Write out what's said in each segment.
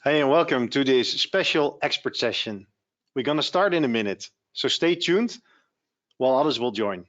Hey, and welcome to this special expert session. We're going to start in a minute, so stay tuned while others will join.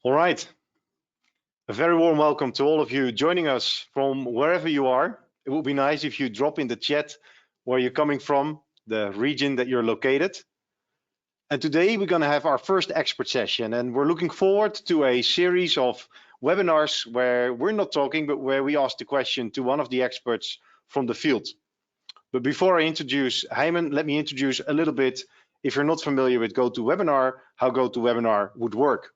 All right. A very warm welcome to all of you joining us from wherever you are. It would be nice if you drop in the chat where you're coming from, the region that you're located. And today we're going to have our first expert session, and we're looking forward to a series of webinars where we're not talking, but where we ask the question to one of the experts from the field. But before I introduce Hijmen, let me introduce a little bit, if you're not familiar with GoToWebinar, how GoToWebinar would work.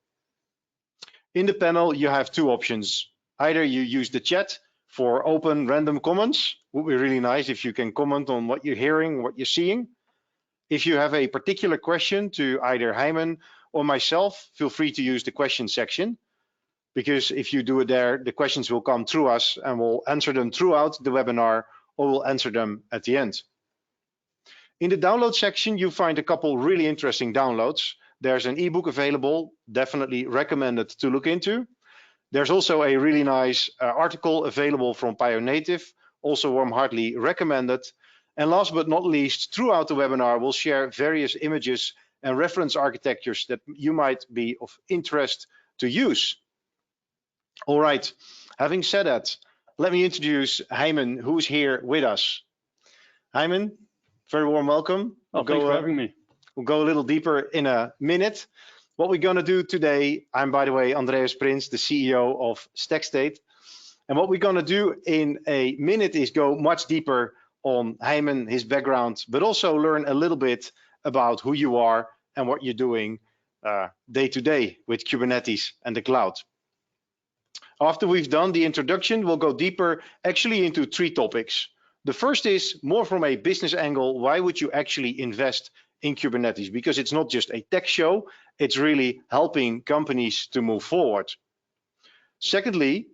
In the panel, you have two options. Either you use the chat for open random comments. Would be really nice if you can comment on what you're hearing, what you're seeing. If you have a particular question to either Hijmen or myself, feel free to use the question section, because if you do it there, the questions will come through us and we'll answer them throughout the webinar, or we'll answer them at the end. In the download section, you find a couple really interesting downloads. There's an ebook available, definitely recommended to look into. There's also a really nice article available from Pionative, also warm-heartedly recommended. And last but not least, throughout the webinar, we'll share various images and reference architectures that you might be of interest to use. All right, having said that, let me introduce Hijmen, who's here with us. Hijmen, very warm welcome. Oh, thanks for having me. We'll go a little deeper in a minute. What we're going to do today, I'm, by the way, Andreas Prins, the CEO of StackState. And what we're going to do in a minute is go much deeper on Hijmen, his background, but also learn a little bit about who you are and what you're doing day to day with Kubernetes and the cloud. After we've done the introduction, we'll go deeper actually into three topics. The first is more from a business angle. Why would you actually invest in Kubernetes? Because it's not just a tech show, it's really helping companies to move forward. Secondly,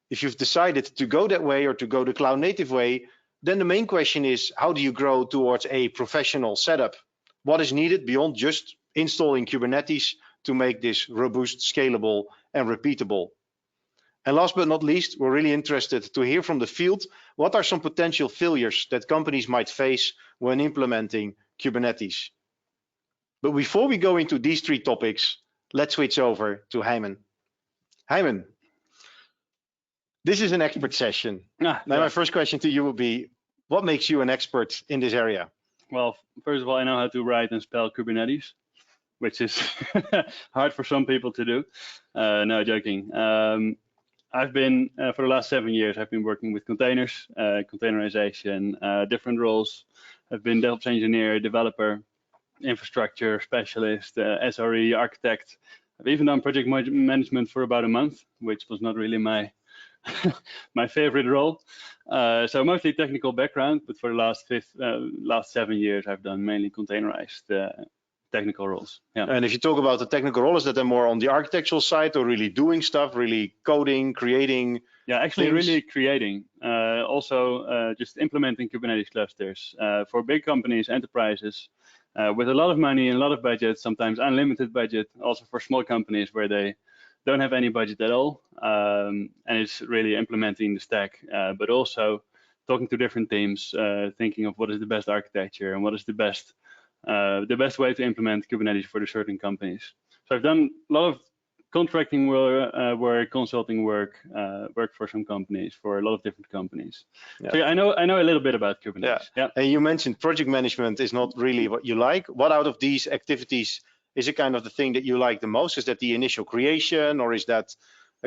if you've decided to go that way or to go the cloud native way, then the main question is, how do you grow towards a professional setup? What is needed beyond just installing Kubernetes to make this robust, scalable, and repeatable? And last but not least, we're really interested to hear from the field, what are some potential failures that companies might face when implementing Kubernetes? But before we go into these three topics, let's switch over to Hijmen. Hijmen, this is an expert session. Now, my first question to you would be, what makes you an expert in this area? Well, first of all, I know how to write and spell Kubernetes, which is hard for some people to do. No, joking. I've been, for the last 7 years, I've been working with containers, containerization, different roles. I've been DevOps engineer, developer, infrastructure specialist, SRE, architect. I've even done project management for about a month, which was not really my my favorite role. So mostly technical background, but for the last 7 years, I've done mainly containerized technical roles. Yeah. And if you talk about the technical role, is that then more on the architectural side, or really doing stuff, really coding, creating? Yeah, actually really creating. Also just implementing Kubernetes clusters for big companies, enterprises, with a lot of money and a lot of budget, sometimes unlimited budget, also for small companies where they don't have any budget at all. And it's really implementing the stack, but also talking to different teams, thinking of what is the best architecture and what is the best way to implement Kubernetes for the certain companies. So I've done a lot of contracting work, consulting work for some companies, for a lot of different companies. Yeah. So yeah, I know a little bit about Kubernetes. Yeah. And you mentioned project management is not really what you like. What out of these activities is it kind of the thing that you like the most? Is that the initial creation, or is that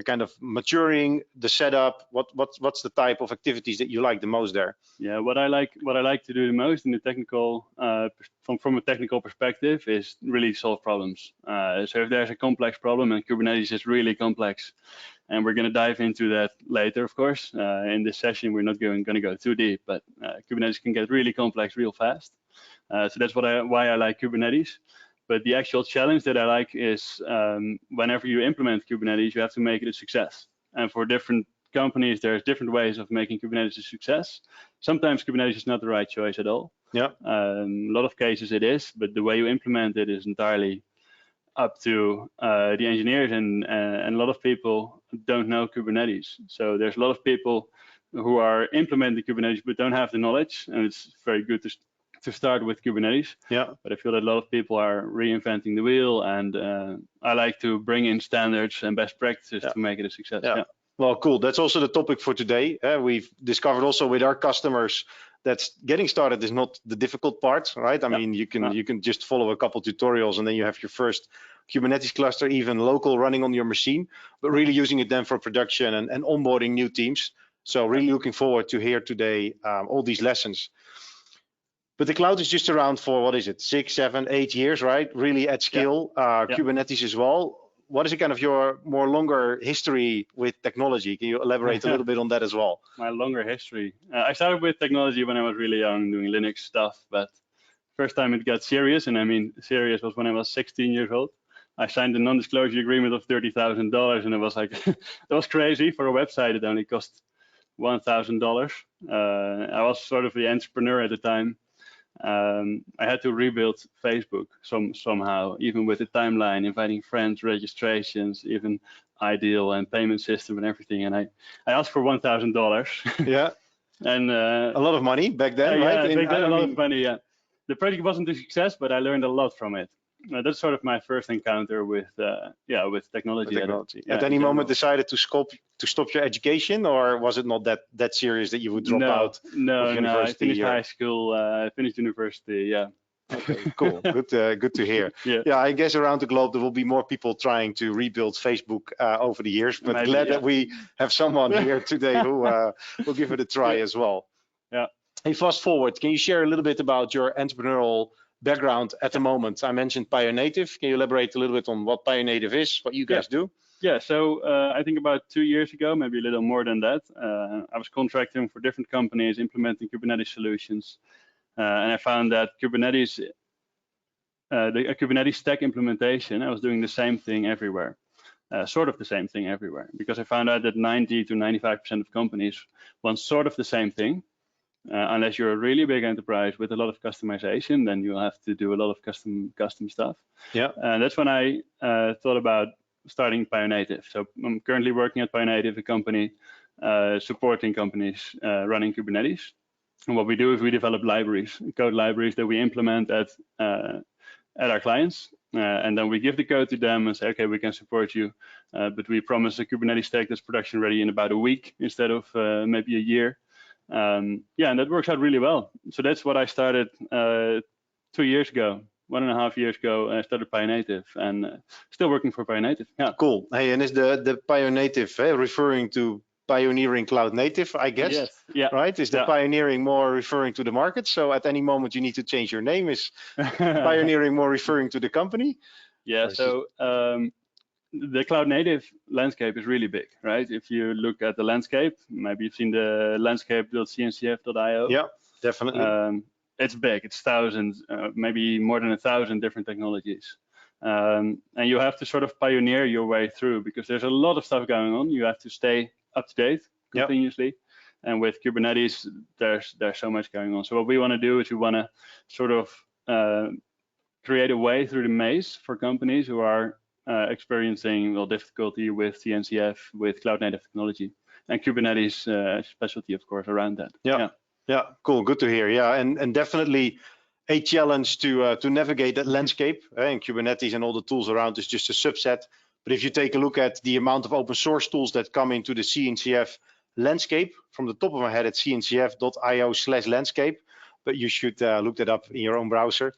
kind of maturing the setup? What's the type of activities that you like the most there? Yeah, what I like to do the most in the technical, from a technical perspective, is really solve problems. So if there's a complex problem, and Kubernetes is really complex, and we're going to dive into that later, of course. In this session, we're not going to go too deep, but Kubernetes can get really complex real fast. So that's why I like Kubernetes. But the actual challenge that I like is whenever you implement Kubernetes, you have to make it a success. And for different companies, there's different ways of making Kubernetes a success. Sometimes Kubernetes is not the right choice at all. Yeah. A lot of cases it is, but the way you implement it is entirely up to the engineers, and a lot of people don't know Kubernetes. So there's a lot of people who are implementing Kubernetes but don't have the knowledge, and it's very good to start with Kubernetes. Yeah. But I feel that a lot of people are reinventing the wheel, and I like to bring in standards and best practices to make it a success. Yeah. Well, cool. That's also the topic for today. We've discovered also with our customers that getting started is not the difficult part, right? I mean, you can just follow a couple tutorials and then you have your first Kubernetes cluster, even local, running on your machine, but really using it then for production and onboarding new teams. So really looking forward to hear today all these lessons. But the cloud is just around for, what is it, 6, 7, 8 years, right? Really at scale. Kubernetes as well. What is kind of your more longer history with technology? Can you elaborate a little bit on that as well? My longer history. I started with technology when I was really young, doing Linux stuff. But first time it got serious, and I mean serious, was when I was 16 years old. I signed a non-disclosure agreement of $30,000, and it was like, that was crazy for a website. It only cost $1,000. I was sort of the entrepreneur at the time. I had to rebuild Facebook somehow, even with the timeline, inviting friends, registrations, even ideal and payment system and everything. And I asked for $1,000. Yeah. And a lot of money back then, right? Yeah, back then a lot of money. Yeah. The project wasn't a success, but I learned a lot from it. That's sort of my first encounter with technology. At any moment decided to stop your education, or was it not that serious that you would drop out of university? No, I finished high school, I finished university, yeah. Okay, cool. Good to hear. Yeah, I guess around the globe there will be more people trying to rebuild Facebook over the years, but maybe, glad that we have someone here today who will give it a try as well. Yeah. Hey, fast forward, can you share a little bit about your entrepreneurial background at the moment? I mentioned Pionative. Can you elaborate a little bit on what Pionative is, what you guys do? Yeah, so I think about 2 years ago, maybe a little more than that, I was contracting for different companies, implementing Kubernetes solutions. And I found that Kubernetes, a Kubernetes stack implementation, I was doing the same thing everywhere, sort of the same thing everywhere, because I found out that 90 to 95% of companies want sort of the same thing. Unless you're a really big enterprise with a lot of customization, then you have to do a lot of custom stuff. Yeah. And that's when I thought about starting Pionative. So I'm currently working at Pionative, a company supporting companies running Kubernetes. And what we do is we develop libraries, code libraries that we implement at our clients. And then we give the code to them and say, okay, we can support you, but we promise a Kubernetes stack that's production ready in about a week instead of maybe a year. And that works out really well. So that's what I started 2 years ago, 1.5 years ago. I started Pionative, and still working for Pionative. Yeah. Cool. Hey, and is the Pionative referring to pioneering cloud native, I guess? Yes. Yeah. Right? Is the pioneering more referring to the market? So at any moment you need to change your name. Is pioneering more referring to the company? Yeah. So the cloud native landscape is really big, right? If you look at the landscape, maybe you've seen the landscape.cncf.io. Yeah, definitely. It's big. It's thousands, maybe more than 1,000 different technologies. And you have to sort of pioneer your way through, because there's a lot of stuff going on. You have to stay up to date continuously. Yep. And with Kubernetes, there's so much going on. So what we want to do is we want to sort of create a way through the maze for companies who are experiencing difficulty with CNCF, with cloud native technology, and Kubernetes specialty, of course, around that. Yeah, cool. Good to hear. Yeah, and definitely a challenge to navigate that landscape. And Kubernetes and all the tools around is just a subset. But if you take a look at the amount of open source tools that come into the CNCF landscape, from the top of my head, it's cncf.io/landscape, but you should look that up in your own browser.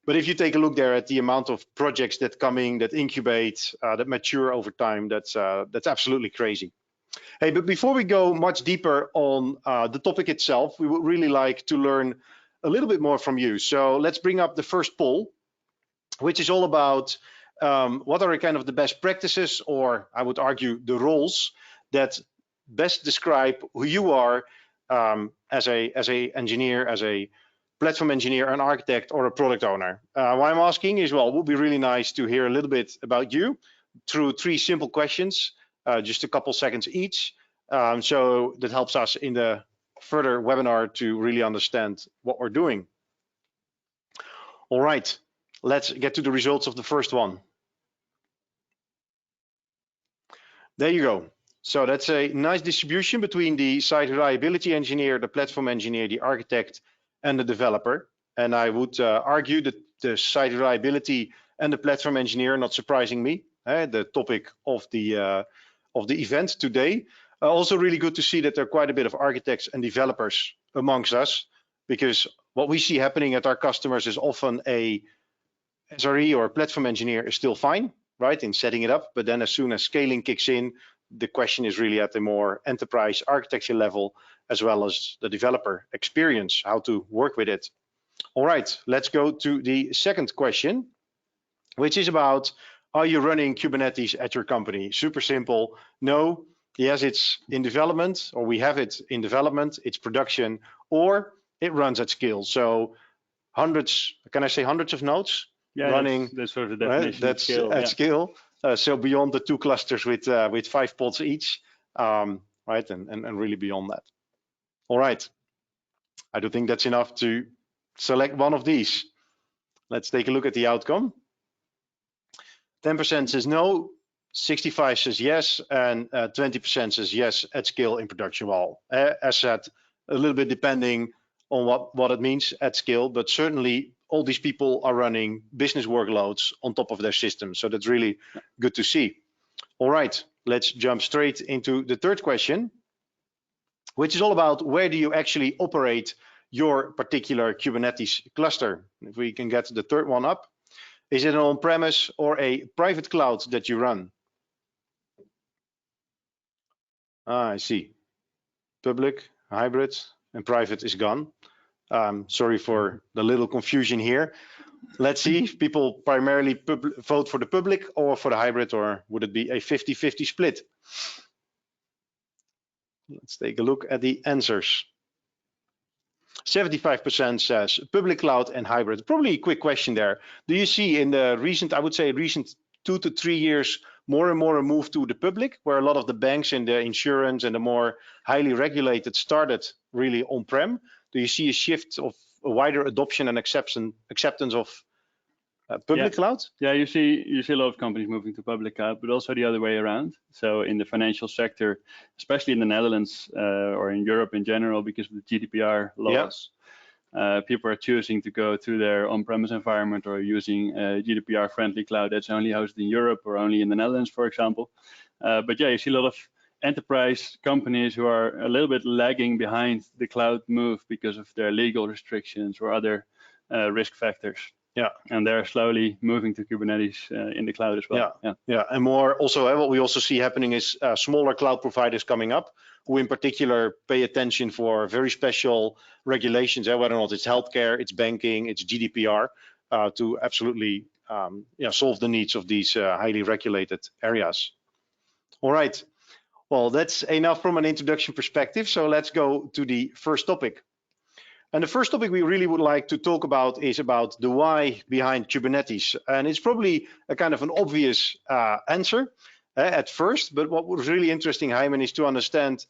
But if you take a look there at the amount of projects that coming, that incubate, that mature over time, that's absolutely crazy. Hey, but before we go much deeper on the topic itself, we would really like to learn a little bit more from you. So let's bring up the first poll, which is all about what are kind of the best practices, or I would argue the roles that best describe who you are as a engineer, as a platform engineer, an architect, or a product owner. Why I'm asking is, well, it would be really nice to hear a little bit about you through 3 simple questions, just a couple seconds each. So that helps us in the further webinar to really understand what we're doing. All right, let's get to the results of the first one. There you go. So that's a nice distribution between the site reliability engineer, the platform engineer, the architect, and the developer. And I would argue that the site reliability and the platform engineer, not surprising me, the topic of the event today. Also really good to see that there are quite a bit of architects and developers amongst us, because what we see happening at our customers is often a SRE or platform engineer is still fine, right, in setting it up. But then as soon as scaling kicks in, the question is really at the more enterprise architecture level, as well as the developer experience, how to work with it. All right, let's go to the second question, which is about, are you running Kubernetes at your company? Super simple. No. Yes, it's in development, or we have it in development, it's production, or it runs at scale. So hundreds, can I say hundreds of nodes? Yeah, running. That's sort of the definition. That's scale, at scale. So beyond the 2 clusters with 5 pods each, right, and really beyond that. All right, I do think that's enough to select one of these. Let's take a look at the outcome. 10% says no, 65 says yes, and 20% says yes at scale in production. Well, as said, a little bit depending on what it means at scale, but certainly all these people are running business workloads on top of their system. So that's really good to see. All right, let's jump straight into the third question, which is all about where do you actually operate your particular Kubernetes cluster? If we can get the third one up. Is it an on-premise or a private cloud that you run? I see. Public, hybrid, and private is gone. Sorry for the little confusion here. Let's see if people primarily vote for the public or for the hybrid, or would it be a 50-50 split? Let's take a look at the answers. 75% says public cloud and hybrid. Probably a quick question there. Do you see in the recent, I would say recent 2 to 3 years, more and more a move to the public, where a lot of the banks and the insurance and the more highly regulated started really on-prem? Do you see a shift of a wider adoption and acceptance of public cloud? Yeah, you see a lot of companies moving to public cloud, but also the other way around. So in the financial sector, especially in the Netherlands or in Europe in general, because of the GDPR laws, people are choosing to go to their on-premise environment or using a GDPR-friendly cloud that's only hosted in Europe or only in the Netherlands, for example. But yeah, you see a lot of enterprise companies who are a little bit lagging behind the cloud move because of their legal restrictions or other risk factors. Yeah, and they're slowly moving to Kubernetes in the cloud as well. Yeah, and more also, what we also see happening is smaller cloud providers coming up, who in particular pay attention for very special regulations, whether or not it's healthcare, it's banking, it's GDPR, to absolutely solve the needs of these highly regulated areas. All right, well, that's enough from an introduction perspective. So let's go to the first topic. And the first topic we really would like to talk about is about the why behind Kubernetes. And it's probably a kind of an obvious answer at first, but what was really interesting, Hijmen, is to understand,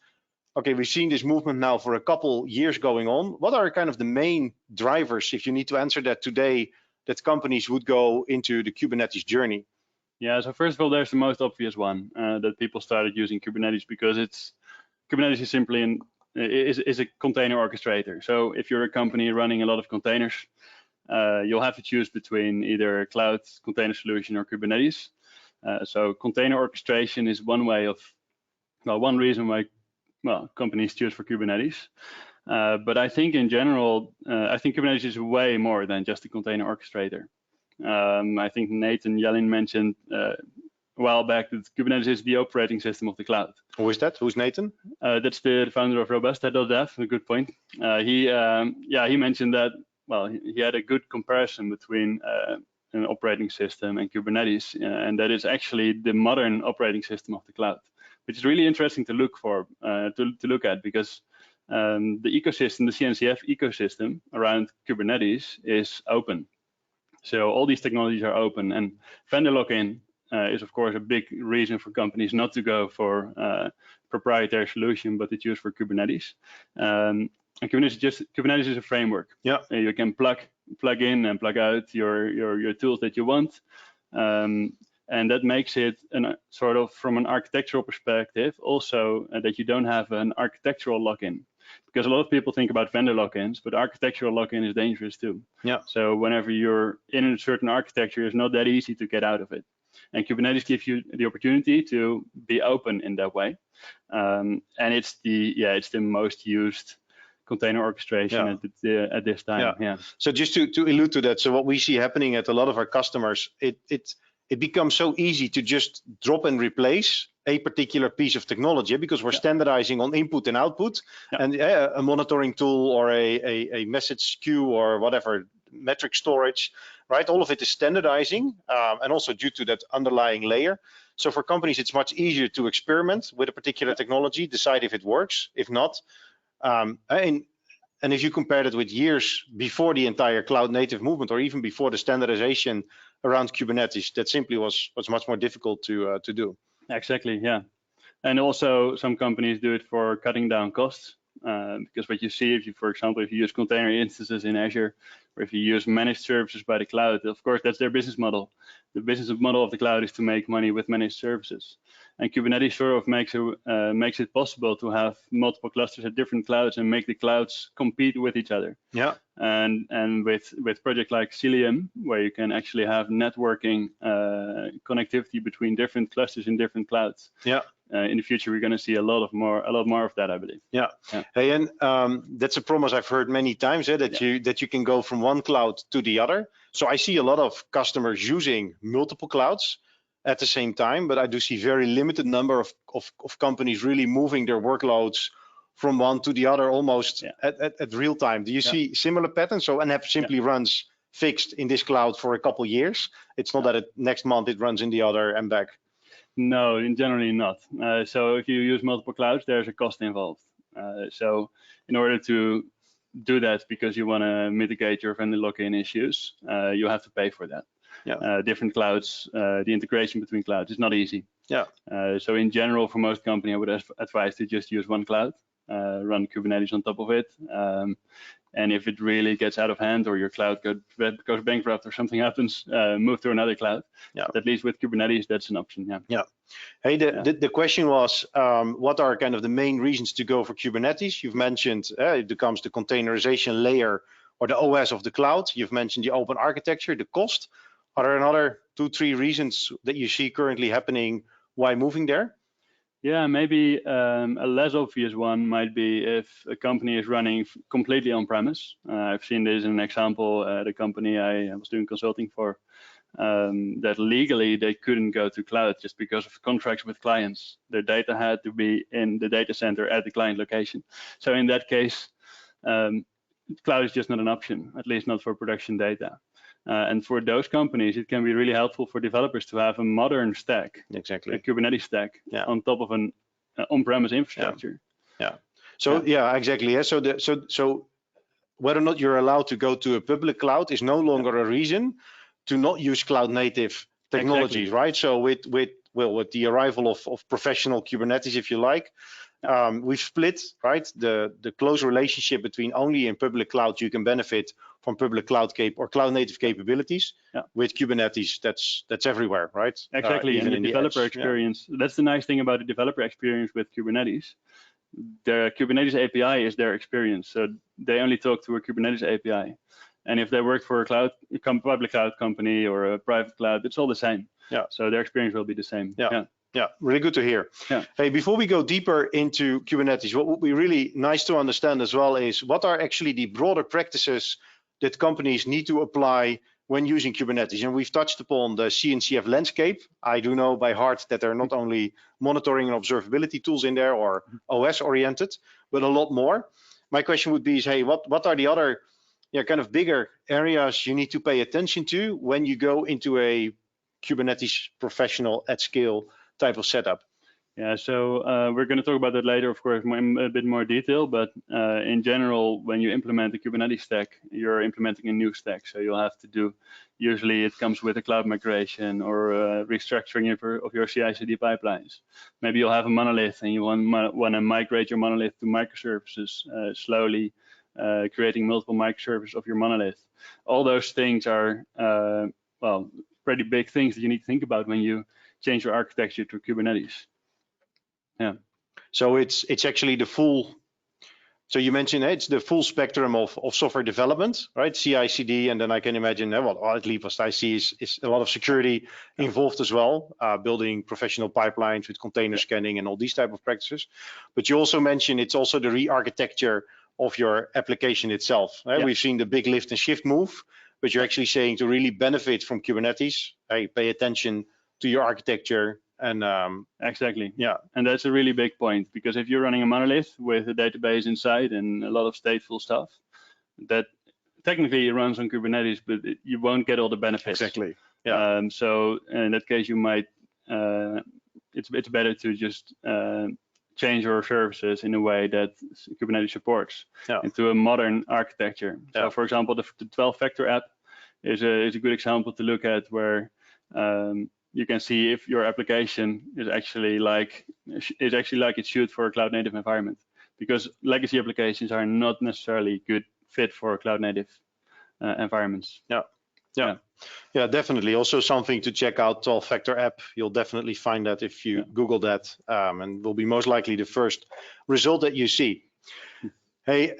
okay, we've seen this movement now for a couple years going on. What are kind of the main drivers, if you need to answer that today, that companies would go into the Kubernetes journey? Yeah, so first of all, there's the most obvious one, that people started using Kubernetes because Kubernetes is simply is a container orchestrator. So if you're a company running a lot of containers, you'll have to choose between either a cloud container solution or Kubernetes. So container orchestration is one way of, well, one reason why companies choose for Kubernetes. But I think in general, I think Kubernetes is way more than just a container orchestrator. I think Nathan Yellin mentioned a while back that Kubernetes is the operating system of the cloud. Who is that? Who's Nathan? That's the founder of Robusta.dev. A good point. He mentioned that. Well, he had a good comparison between an operating system and Kubernetes, and that is actually the modern operating system of the cloud, which is really interesting to look for, to look at, because the ecosystem, the CNCF ecosystem around Kubernetes is open. So all these technologies are open, and vendor lock-in is of course a big reason for companies not to go for a proprietary solution, but to choose for Kubernetes. And Kubernetes is a framework. Yeah. You can plug in and plug out your tools that you want. And that makes it sort of, from an architectural perspective, also that you don't have an architectural lock-in. Because a lot of people think about vendor lock-ins, but architectural lock-in is dangerous too. Yeah. So whenever you're in a certain architecture, it's not that easy to get out of it. And Kubernetes gives you the opportunity to be open in that way. And it's the most used container orchestration at this time. Yeah. So just to allude to that, so what we see happening at a lot of our customers, it becomes so easy to just drop and replace a particular piece of technology, because we're standardizing on input and output, and a monitoring tool or a message queue or whatever, metric storage, right? All of it is standardizing, and also due to that underlying layer. So for companies, it's much easier to experiment with a particular technology, decide if it works, if not. And if you compare it with years before the entire cloud native movement, or even before the standardization around Kubernetes, that simply was much more difficult to do. Exactly, yeah. And also some companies do it for cutting down costs, because what you see, if you, for example, if you use container instances in Azure, or if you use managed services by the cloud, of course, that's their business model. The business model of the cloud is to make money with managed services. And Kubernetes sort of makes it possible to have multiple clusters at different clouds and make the clouds compete with each other. Yeah. And with projects like Cilium, where you can actually have networking connectivity between different clusters in different clouds. Yeah. In the future, we're going to see a lot more of that, I believe. Yeah. Hey, and that's a promise I've heard many times, that you can go from one cloud to the other. So I see a lot of customers using multiple clouds at the same time, but I do see very limited number of companies really moving their workloads from one to the other almost at real time. Do you see similar patterns? So an app simply runs fixed in this cloud for a couple of years. It's not that next month it runs in the other and back. No, generally not. So if you use multiple clouds, there's a cost involved. So in order to do that, because you want to mitigate your vendor lock-in issues, you have to pay for that. Yeah. Different clouds, the integration between clouds is not easy. Yeah. So in general, for most companies, I would advise to just use one cloud, run Kubernetes on top of it. And if it really gets out of hand, or your cloud goes bankrupt or something happens, move to another cloud. Yeah. But at least with Kubernetes, that's an option. Yeah. Yeah. Hey, the question was, what are kind of the main reasons to go for Kubernetes? You've mentioned it becomes the containerization layer or the OS of the cloud. You've mentioned the open architecture, the cost. Are there another 2-3 reasons that you see currently happening why moving there? Yeah, maybe a less obvious one might be if a company is running completely on-premise. I've seen this in an example at a company I was doing consulting for, that legally they couldn't go to cloud just because of contracts with clients. Their data had to be in the data center at the client location. So in that case, cloud is just not an option, at least not for production data. And for those companies, it can be really helpful for developers to have a modern stack, exactly, a Kubernetes stack, on top of an on-premise infrastructure. Yeah. So exactly. Yeah. So whether or not you're allowed to go to a public cloud is no longer a reason to not use cloud native technologies, right? So with the arrival of professional Kubernetes, if you like, we've split, right, the close relationship between only in public cloud you can benefit from public cloud or cloud native capabilities. With Kubernetes, that's everywhere, right? Exactly. And the developer experience, that's the nice thing about the developer experience with Kubernetes. The Kubernetes API is their experience, so they only talk to a Kubernetes API. And if they work for a public cloud company or a private cloud, it's all the same. Yeah. So their experience will be the same. Yeah. Yeah, really good to hear. Yeah. Hey, before we go deeper into Kubernetes, what would be really nice to understand as well is what are actually the broader practices that companies need to apply when using Kubernetes. And we've touched upon the CNCF landscape. I do know by heart that there are not only monitoring and observability tools in there or OS oriented, but a lot more. My question would be, hey, what are the other kind of bigger areas you need to pay attention to when you go into a Kubernetes professional at scale type of setup? Yeah, so we're going to talk about that later, of course, in a bit more detail. But in general, when you implement a Kubernetes stack, you're implementing a new stack. So you'll have to do, usually it comes with a cloud migration or restructuring of your CI/CD pipelines. Maybe you'll have a monolith and you want to migrate your monolith to microservices slowly, creating multiple microservices of your monolith. All those things are, well, pretty big things that you need to think about when you change your architecture to Kubernetes. Yeah. So it's actually the full. So you mentioned it's the full spectrum of software development, right? CI/CD, and then I can imagine what at least I see is a lot of security involved as well, building professional pipelines with container scanning and all these type of practices. But you also mentioned it's also the re-architecture of your application itself. Right? We've seen the big lift and shift move, but you're actually saying to really benefit from Kubernetes, hey, pay attention to your architecture. And exactly, yeah, and that's a really big point, because if you're running a monolith with a database inside and a lot of stateful stuff, that technically runs on Kubernetes, but you won't get all the benefits. Exactly. Yeah. So in that case, you might it's better to just change your services in a way that Kubernetes supports into a modern architecture. So for example, the 12-factor app is a good example to look at, where you can see if your application is actually like it should for a cloud native environment, because legacy applications are not necessarily good fit for cloud native environments. Yeah, definitely. Also something to check out, 12-factor app. You'll definitely find that if you Google that, and will be most likely the first result that you see. Hey,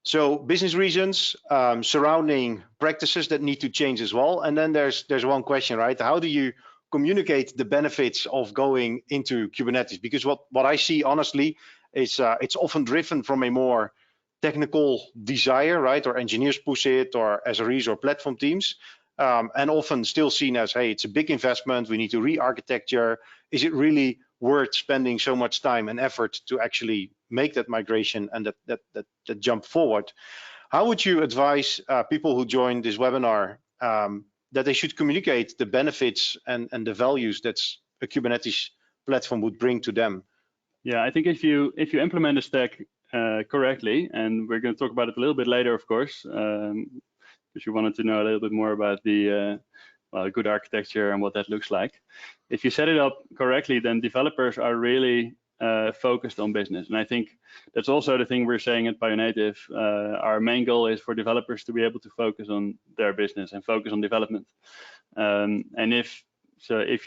so business reasons surrounding practices that need to change as well. And then there's one question, right? How do you communicate the benefits of going into Kubernetes? Because what I see honestly is it's often driven from a more technical desire, right? Or engineers push it, or SREs or platform teams, and often still seen as, hey, it's a big investment. We need to re-architecture. Is it really worth spending so much time and effort to actually make that migration and that jump forward? How would you advise people who join this webinar that they should communicate the benefits and the values that a Kubernetes platform would bring to them? Yeah, I think if you implement a stack correctly, and we're going to talk about it a little bit later, of course, because you wanted to know a little bit more about the good architecture and what that looks like. If you set it up correctly, then developers are really focused on business. And I think that's also the thing we're saying at Pionative. Our main goal is for developers to be able to focus on their business and focus on development. And if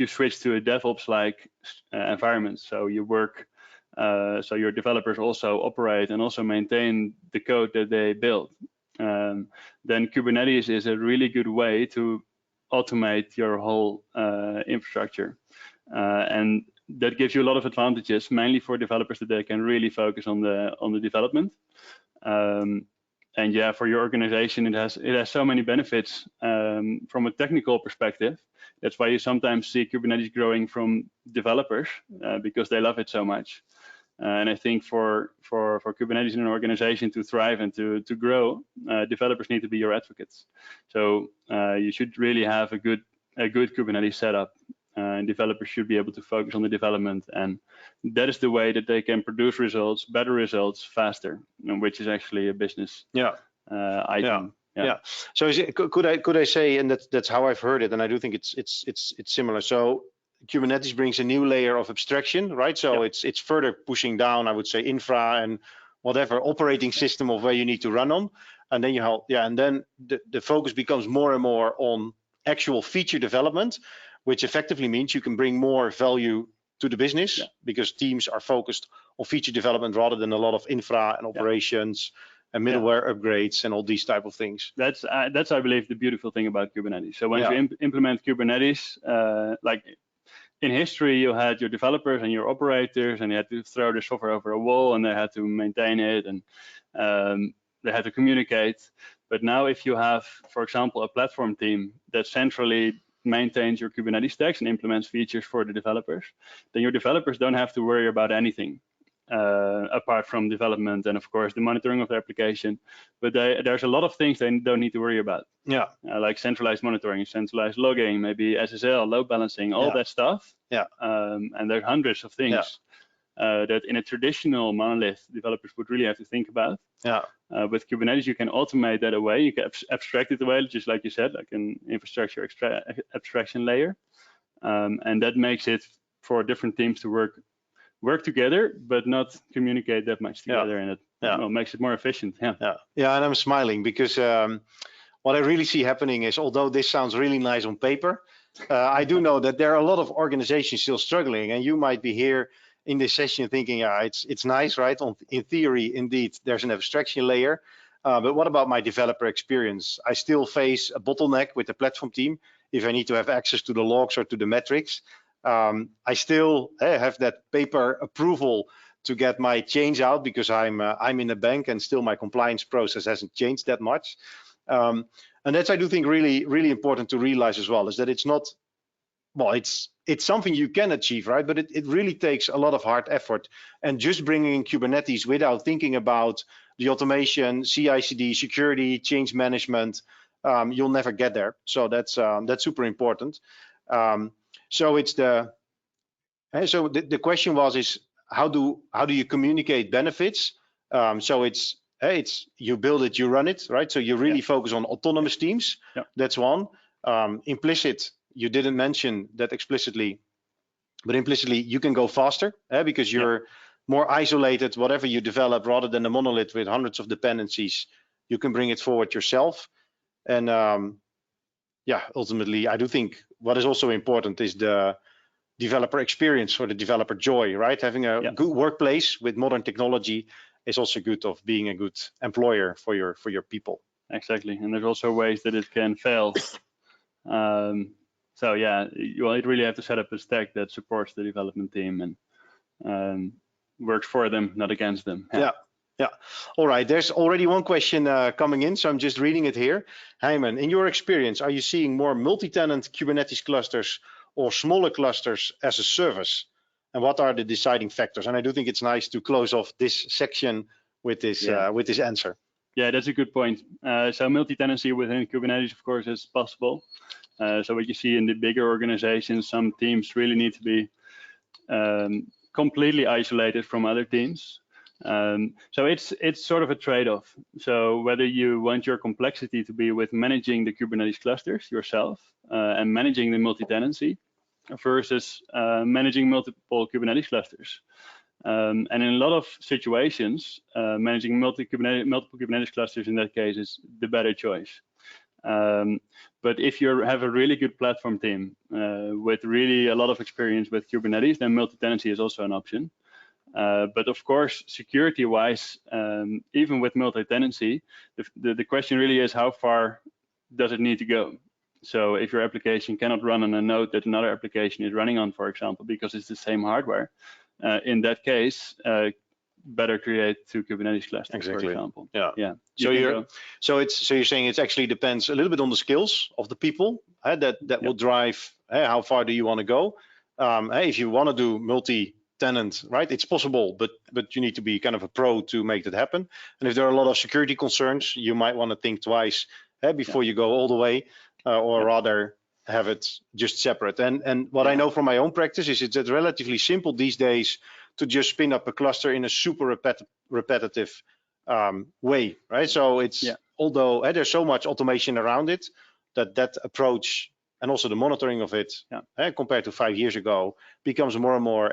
you switch to a DevOps-like environment, so you work, so your developers also operate and also maintain the code that they build, then Kubernetes is a really good way to automate your whole infrastructure. And that gives you a lot of advantages, mainly for developers, that they can really focus on the development. And yeah, for your organization, it has so many benefits from a technical perspective. That's why you sometimes see Kubernetes growing from developers because they love it so much. And I think for Kubernetes in an organization to thrive and to grow, developers need to be your advocates. So you should really have a good Kubernetes setup, and developers should be able to focus on the development. And that is the way that they can produce results, better results, faster, which is actually a business item. Yeah. So could I say, and that's how I've heard it, and I do think it's similar. So Kubernetes brings a new layer of abstraction, right? So it's further pushing down, I would say, infra and whatever operating system of where you need to run on, and then and then the focus becomes more and more on actual feature development, which effectively means you can bring more value to the business because teams are focused on feature development rather than a lot of infra and operations and middleware upgrades and all these type of things. That's I believe the beautiful thing about Kubernetes. So once you implement Kubernetes, like in history, you had your developers and your operators, and you had to throw the software over a wall, and they had to maintain it, and they had to communicate. But now, if you have, for example, a platform team that centrally maintains your Kubernetes stacks and implements features for the developers, then your developers don't have to worry about anything apart from development and, of course, the monitoring of the application. But there's a lot of things they don't need to worry about. Yeah. Like centralized monitoring, centralized logging, maybe SSL, load balancing, all that stuff. Yeah. And there's hundreds of things that in a traditional monolith developers would really have to think about. Yeah. With Kubernetes, you can automate that away. You can abstract it away, just like you said, like an infrastructure abstraction layer. And that makes it for different teams to work together, but not communicate that much together, and it makes it more efficient. Yeah, and I'm smiling because what I really see happening is, although this sounds really nice on paper, I do know that there are a lot of organizations still struggling, and you might be here in this session thinking, yeah, it's nice, right? In theory, indeed, there's an abstraction layer, but what about my developer experience? I still face a bottleneck with the platform team if I need to have access to the logs or to the metrics. I still have that paper approval to get my change out because I'm in a bank and still my compliance process hasn't changed that much. And that's, I do think, really important to realize as well, is that it's not, well, it's something you can achieve, right? But it really takes a lot of hard effort, and just bringing in Kubernetes without thinking about the automation, CI/CD, security, change management, you'll never get there. So that's super important. So it's the question is how do you communicate benefits? So it's you build it, you run it, right? So you really focus on autonomous teams. That's one. Implicit, you didn't mention that explicitly, but implicitly you can go faster because you're more isolated. Whatever you develop, rather than a monolith with hundreds of dependencies, you can bring it forward yourself. And ultimately, I do think what is also important is the developer experience or the developer joy, right? Having a good workplace with modern technology is also good of being a good employer for your people. Exactly, and there's also ways that it can fail. So yeah, you really have to set up a stack that supports the development team and works for them, not against them. Yeah. All right. There's already one question coming in, so I'm just reading it here. Hijmen, in your experience, are you seeing more multi-tenant Kubernetes clusters or smaller clusters as a service? And what are the deciding factors? And I do think it's nice to close off this section with this answer. Yeah, that's a good point. So multi-tenancy within Kubernetes, of course, is possible. So what you see in the bigger organizations, some teams really need to be completely isolated from other teams. So it's sort of a trade-off. So whether you want your complexity to be with managing the Kubernetes clusters yourself and managing the multi-tenancy versus managing multiple Kubernetes clusters. And in a lot of situations, managing multiple Kubernetes clusters in that case is the better choice. But if you have a really good platform team with really a lot of experience with Kubernetes, then multi-tenancy is also an option. But of course, security-wise, even with multi-tenancy, the question really is how far does it need to go? So if your application cannot run on a node that another application is running on, for example, because it's the same hardware, in that case, better create two Kubernetes clusters, for example. Yeah. So you're saying it actually depends a little bit on the skills of the people that will drive how far do you want to go. If you want to do multi-tenant, right, it's possible, but you need to be kind of a pro to make that happen. And if there are a lot of security concerns, you might want to think twice before you go all the way, or rather have it just separate. And what I know from my own practice is it's relatively simple these days to just spin up a cluster in a super repetitive way, right? So it's although there's so much automation around it, that approach and also the monitoring of it compared to 5 years ago becomes more and more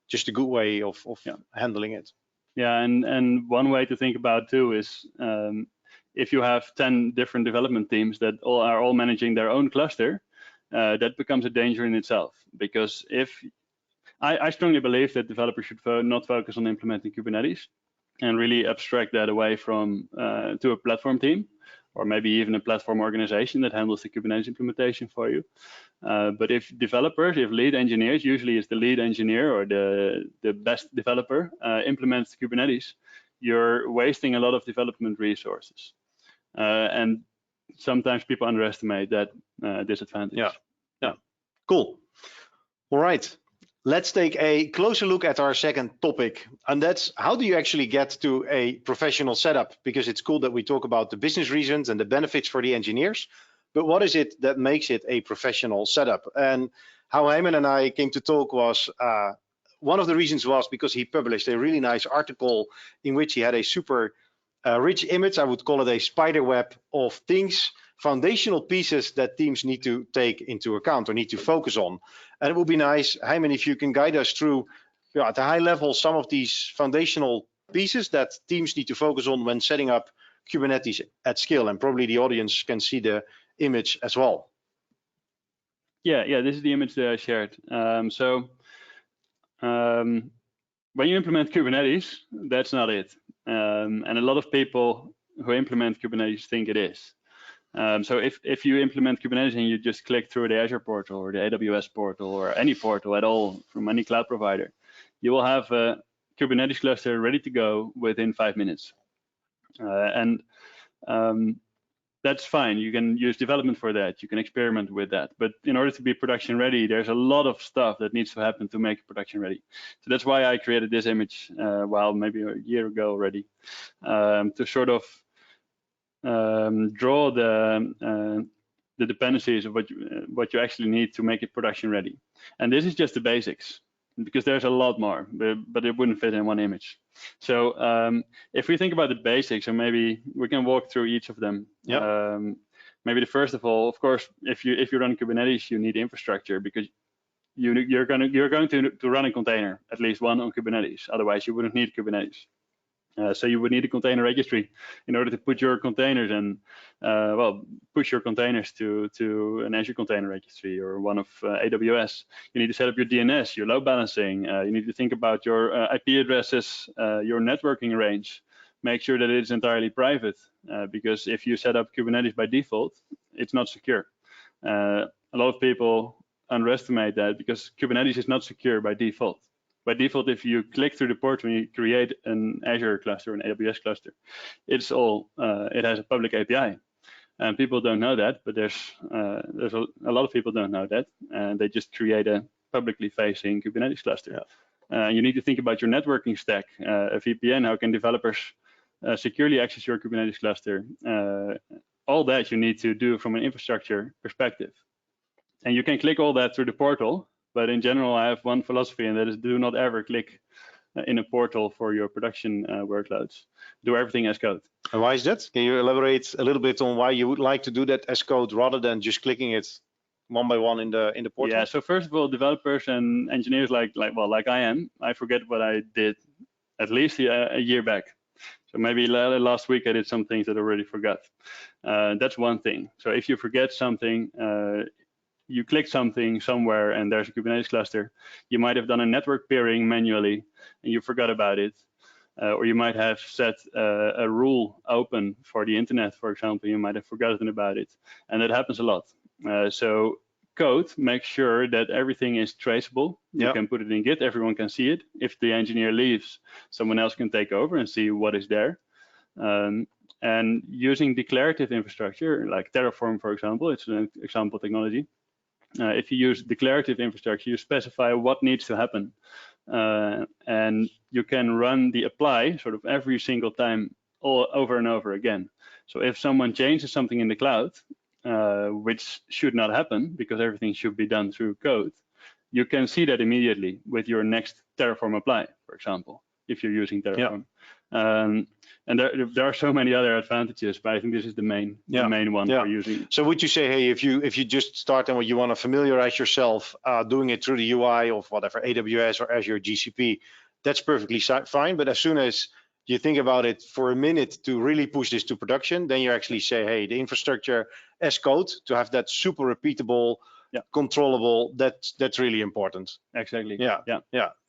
just a good way of handling it. Yeah, and one way to think about too is if you have 10 different development teams that are all managing their own cluster, that becomes a danger in itself. Because if I strongly believe that developers should not focus on implementing Kubernetes and really abstract that away from to a platform team or maybe even a platform organization that handles the Kubernetes implementation for you. But if developers, if lead engineers, usually it's the lead engineer or the best developer implements Kubernetes, you're wasting a lot of development resources. And sometimes people underestimate that disadvantage. Yeah, cool. All right. Let's take a closer look at our second topic, and that's how do you actually get to a professional setup? Because it's cool that we talk about the business reasons and the benefits for the engineers, but what is it that makes it a professional setup? And how Hijmen and I came to talk was, one of the reasons was because he published a really nice article in which he had a super rich image. I would call it a spider web of things, foundational pieces that teams need to take into account or need to focus on. And it would be nice, Hijmen, if you can guide us through, at a high level, some of these foundational pieces that teams need to focus on when setting up Kubernetes at scale. And probably the audience can see the image as well. Yeah, this is the image that I shared. When you implement Kubernetes, that's not it. And a lot of people who implement Kubernetes think it is. So if you implement Kubernetes and you just click through the Azure portal or the AWS portal or any portal at all from any cloud provider, you will have a Kubernetes cluster ready to go within 5 minutes. That's fine. You can use development for that. You can experiment with that. But in order to be production ready, there's a lot of stuff that needs to happen to make it production ready. So that's why I created this image, maybe a year ago already, to sort of draw the dependencies of what you actually need to make it production ready. And this is just the basics, because there's a lot more, but it wouldn't fit in one image. So if we think about the basics, and maybe we can walk through each of them. Yeah. Maybe the first of all, of course, if you run Kubernetes, you need infrastructure, because you're going to run a container, at least one on Kubernetes. Otherwise, you wouldn't need Kubernetes. So you would need a container registry in order to put your containers and push your containers to an Azure container registry or one of AWS. You need to set up your DNS, your load balancing. You need to think about your IP addresses, your networking range. Make sure that it's entirely private, because if you set up Kubernetes by default, it's not secure. A lot of people underestimate that, because Kubernetes is not secure by default. By default, if you click through the portal and you create an Azure cluster, an AWS cluster, it's all it has a public API, and people don't know that. But there's a lot of people don't know that, and they just create a publicly facing Kubernetes cluster. Yeah. You need to think about your networking stack, a VPN. How can developers securely access your Kubernetes cluster? All that you need to do from an infrastructure perspective, and you can click all that through the portal. But in general, I have one philosophy, and that is do not ever click in a portal for your production workloads. Do everything as code. And why is that? Can you elaborate a little bit on why you would like to do that as code rather than just clicking it one by one in the portal? Yeah. So first of all, developers and engineers like I am, I forget what I did at least a year back. So maybe last week I did some things that I already forgot. That's one thing. So if you forget something, you click something somewhere and there's a Kubernetes cluster, you might have done a network peering manually and you forgot about it. Or you might have set a rule open for the internet, for example, you might have forgotten about it. And that happens a lot. So code makes sure that everything is traceable. You can put it in Git, everyone can see it. If the engineer leaves, someone else can take over and see what is there. And using declarative infrastructure, like Terraform, for example, it's an example technology. If you use declarative infrastructure, you specify what needs to happen. And you can run the apply sort of every single time all over and over again. So if someone changes something in the cloud, which should not happen because everything should be done through code, you can see that immediately with your next Terraform apply, for example, if you're using Terraform. And there are so many other advantages, but I think this is the main one for using. So would you say, hey, if you just start and you want to familiarize yourself doing it through the UI of whatever, AWS or Azure, GCP, that's perfectly fine. But as soon as you think about it for a minute to really push this to production, then you actually say, hey, the infrastructure as code to have that super repeatable, controllable, that's really important. Exactly. Yeah.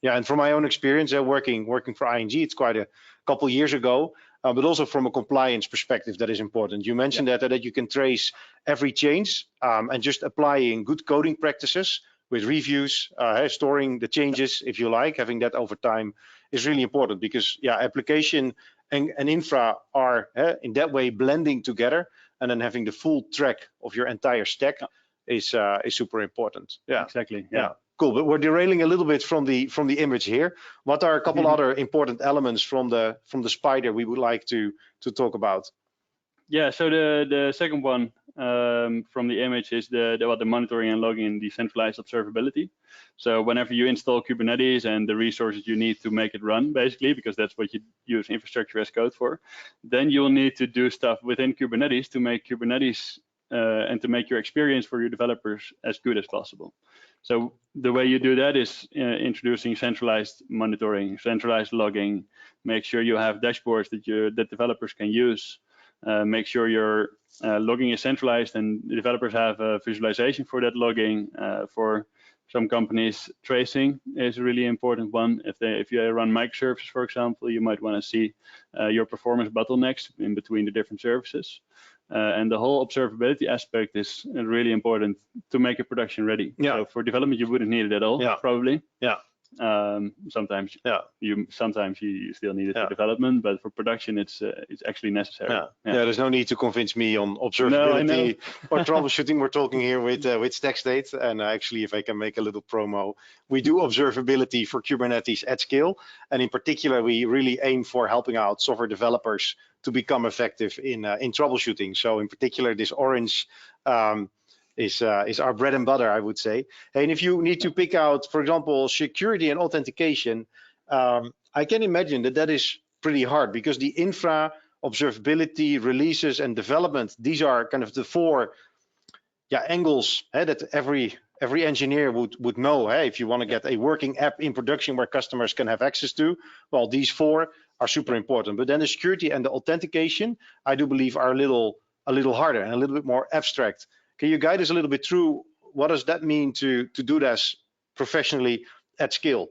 And from my own experience, working for ING, it's quite a couple years ago. but also from a compliance perspective, that is important. You mentioned that you can trace every change, and just applying good coding practices with reviews, storing the changes, if you like, having that over time is really important, because application and infra are in that way blending together, and then having the full track of your entire stack is super important. Yeah, exactly. Yeah. Cool, but we're derailing a little bit from the image here. What are a couple other important elements from the spider we would like to talk about? Yeah, so the second one from the image is the monitoring and logging and decentralized observability. So whenever you install Kubernetes and the resources you need to make it run, basically, because that's what you use infrastructure as code for, then you'll need to do stuff within Kubernetes to make Kubernetes and to make your experience for your developers as good as possible. So the way you do that is introducing centralized monitoring, centralized logging, make sure you have dashboards that developers can use. Make sure your logging is centralized and the developers have a visualization for that logging. For some companies, tracing is a really important one. If you run microservices, for example, you might want to see your performance bottlenecks in between the different services. And the whole observability aspect is really important to make it production ready. Yeah. So for development, you wouldn't need it at all, probably. Yeah. Sometimes you still need it for development, but for production it's actually necessary. There's no need to convince me on observability or troubleshooting. We're talking here with StackState, and actually, if I can make a little promo, we do observability for Kubernetes at scale, and in particular we really aim for helping out software developers to become effective in troubleshooting. So in particular, this orange is our bread and butter, I would say. And if you need to pick out, for example, security and authentication, I can imagine that is pretty hard, because the infra, observability, releases, and development, these are kind of the four angles that every engineer would know. If you want to get a working app in production where customers can have access to, well, these four are super important. But then the security and the authentication, I do believe, are a little harder and a little bit more abstract. Can you guide us a little bit through what does that mean to do this professionally at scale?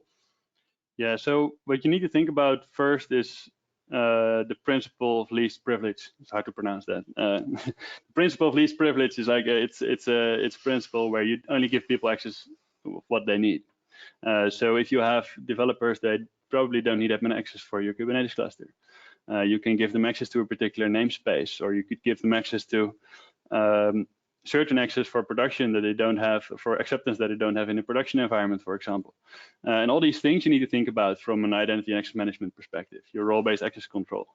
Yeah, so what you need to think about first is the principle of least privilege. It's hard to pronounce that. The principle of least privilege is like it's a principle where you only give people access to what they need. So if you have developers that probably don't need that many access for your Kubernetes cluster, you can give them access to a particular namespace, or you could give them access to certain access for production that they don't have, for acceptance that they don't have in a production environment, for example. And all these things you need to think about from an identity and access management perspective, your role-based access control.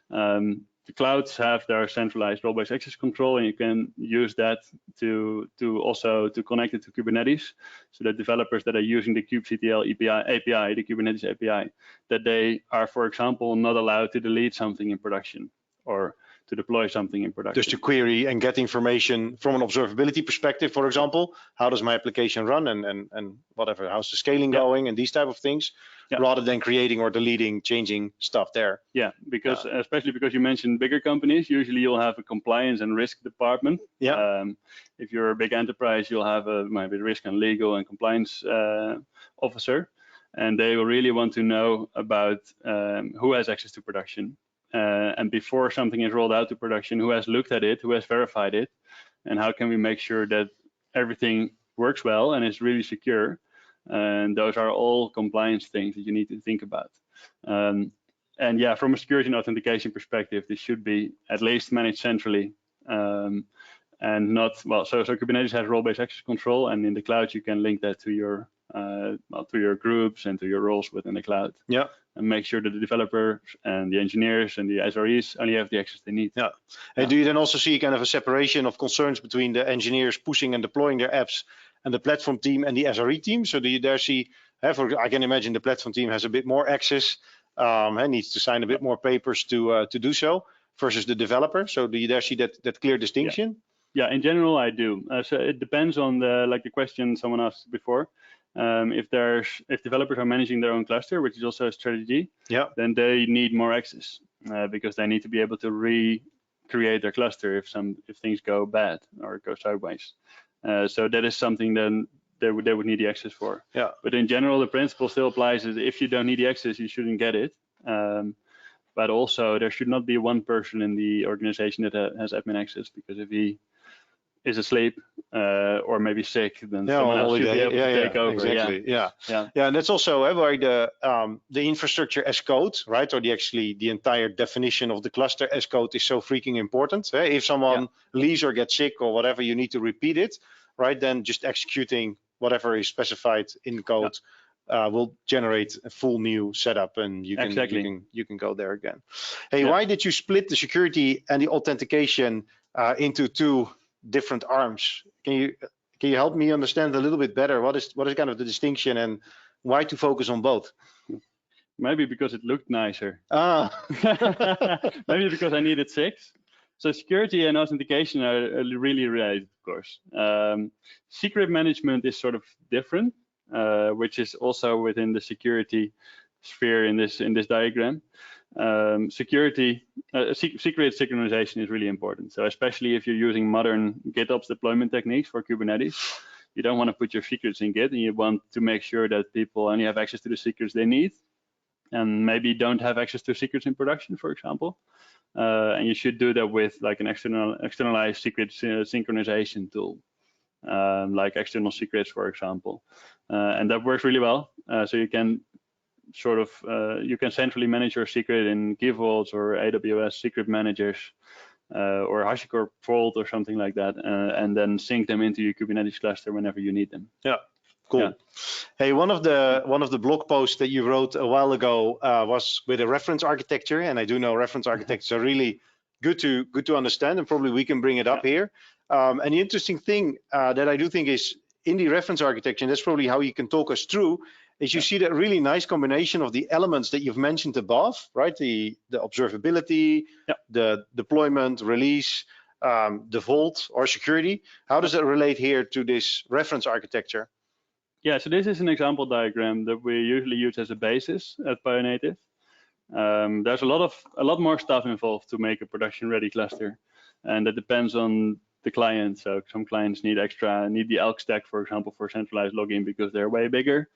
The clouds have their centralized role-based access control, and you can use that to also connect it to Kubernetes, so that developers that are using the kubectl API, the Kubernetes API, that they are, for example, not allowed to delete something in production or to deploy something in production. Just to query and get information from an observability perspective, for example, how does my application run and whatever, how's the scaling going and these type of things, rather than creating or deleting, changing stuff there. Yeah, because especially because you mentioned bigger companies, usually you'll have a compliance and risk department. If you're a big enterprise, you'll have maybe risk and legal and compliance officer, and they will really want to know about who has access to production. And before something is rolled out to production, who has looked at it, who has verified it, and how can we make sure that everything works well and is really secure. And those are all compliance things that you need to think about. And yeah, from a security and authentication perspective, this should be at least managed centrally, and not, well, so Kubernetes has role-based access control, and in the cloud you can link that to your groups and to your roles within the cloud. And make sure that the developers and the engineers and the SREs only have the access they need. And do you then also see kind of a separation of concerns between the engineers pushing and deploying their apps and the platform team and the SRE team? So do you there see, I can imagine the platform team has a bit more access, and needs to sign a bit more papers to do so, versus the developer. So do you there see that clear distinction? Yeah, in general I do. So it depends on the question someone asked before. If developers are managing their own cluster, which is also a strategy, then they need more access because they need to be able to recreate their cluster if things go bad or go sideways. So that is something then they would need the access for. But in general, the principle still applies: is if you don't need the access, you shouldn't get it. but also there should not be one person in the organization that has admin access, because if he is asleep or maybe sick, then someone else should be able to take over. Exactly. Yeah. And that's also where the infrastructure as code, right, or the entire definition of the cluster as code is so freaking important. If someone leaves or gets sick or whatever, you need to repeat it, right? Then just executing whatever is specified in code will generate a full new setup, and you can go there again. Hey, why did you split the security and the authentication into two different arms? Can you help me understand a little bit better what is kind of the distinction and why to focus on both? Maybe because it looked nicer. Maybe because I needed 6. So security and authentication are really related, of course. Secret management is sort of different, which is also within the security sphere in this diagram. Secret synchronization is really important. So especially if you're using modern GitOps deployment techniques for Kubernetes, you don't want to put your secrets in Git, and you want to make sure that people only have access to the secrets they need, and maybe don't have access to secrets in production, for example. And you should do that with like an externalized secret synchronization tool, like external secrets, for example. And that works really well. So you can you can centrally manage your secret in Key Vaults or AWS secret managers, or HashiCorp Vault or something like that, and then sync them into your Kubernetes cluster whenever you need them. Yeah, cool. Yeah. Hey, one of the blog posts that you wrote a while ago was with a reference architecture, and I do know reference architectures are really good to understand, and probably we can bring it up here. And the interesting thing that I do think is in the reference architecture, and that's probably how you can talk us through, is you see that really nice combination of the elements that you've mentioned above, right? The observability, the deployment, release, the vault or security. How does that relate here to this reference architecture? Yeah, so this is an example diagram that we usually use as a basis at Pionative. There's a lot more stuff involved to make a production-ready cluster, and that depends on the client. So some clients need the Elk stack, for example, for centralized logging because they're way bigger.